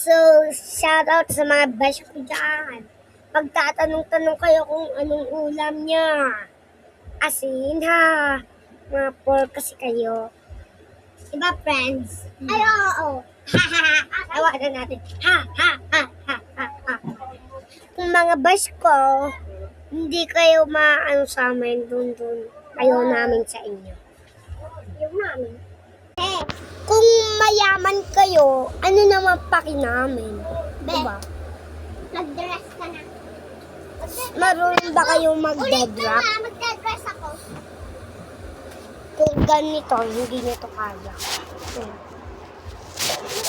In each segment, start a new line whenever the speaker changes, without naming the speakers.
So, shoutout sa mga bash ko dyan. Pagtatanong-tanong kayo kung anong ulam niya. Asin ha. Mga pork kasi kayo. Diba, friends? Ay, oo. Tawanan natin. Ha. Kung mga bash ko, hindi kayo maano sa amin dun. Ayaw namin sa inyo. Ayaw namin. Kung mayaman kayo, ano naman paki namin? Diba?
Nag-dress ka na.
Marunong ba kayong
Ulit
mag-dead-drop?
na, magdadress ako.
Kung ganito, hindi nyo to kaya.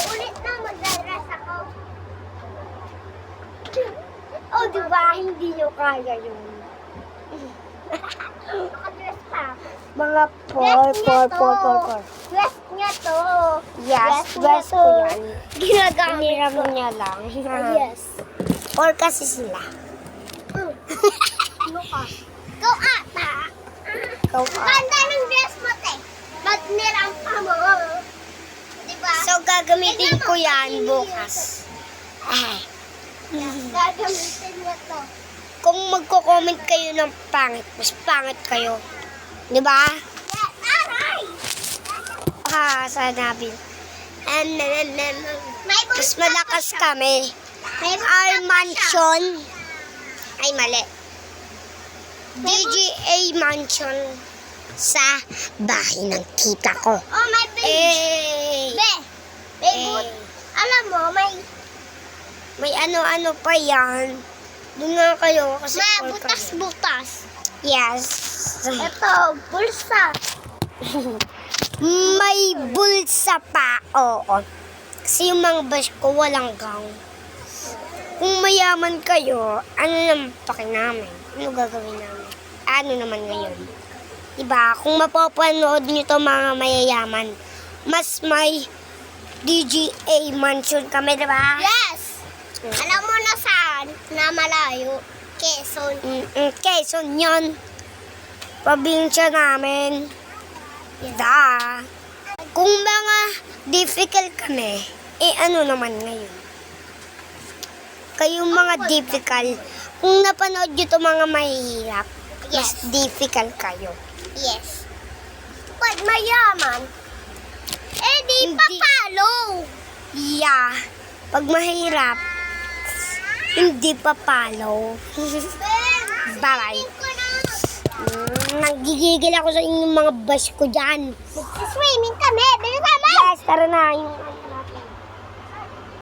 Ulit na, magdadress ako.
Oh, diba? Hindi nyo kaya yun.
Nakadress ka.
Mga por.
Dress niya to.
Yes,
Dress
dress
niya
ko
to.
yan.
Ginagamit
Hiniram
ko.
niya lang.
Yes.
Or kasi sila.
Ano ka? Ikaw ata.
Ikaw
Ganda ng dress mo, te. Ba't nirampa mo? Diba?
So, gagamitin ko yan bukas.
Gagamitin mo to.
Kung magko-comment kayo ng pangit, mas pangit kayo. Di ba?
Yes, aray!
Sa nabil.
May
Mas malakas kami.
May
Our mansion. Ay, mali. DGA mansion sa bahay ng tita ko.
Oh, may baby.
Eh,
May boot. Alam mo,
may ano-ano pa yan. Doon nga kayo kasi
may
all kayo.
butas-butas.
Yes.
Ito, bulsa.
May bulsa pa, oo. Kasi yung mga bash ko walang gown. Kung mayaman kayo, ano naman paki namin? Ano gagawin namin? Ano naman ngayon? Diba? Kung mapapanood nyo to mga mayayaman, mas may DGA mansion kami, diba?
Yes! Alam mo na saan? Na malayo. Quezon.
Quezon yun. Probinsya namin. Da. Kung mga difficult kami, ano naman ngayon? Kayong mga difficult, kung napanood nyo to mga mahihirap, mas
Yes.
difficult kayo.
Yes. Pag mayaman, di
Hindi.
papalo.
Yeah. Pag mahirap, hindi pa follow. Bye-bye. Nagigigil ako sa inyong mga bash ko dyan.
Swimming kami. Bilisan mo.
Yes, tara na. Yung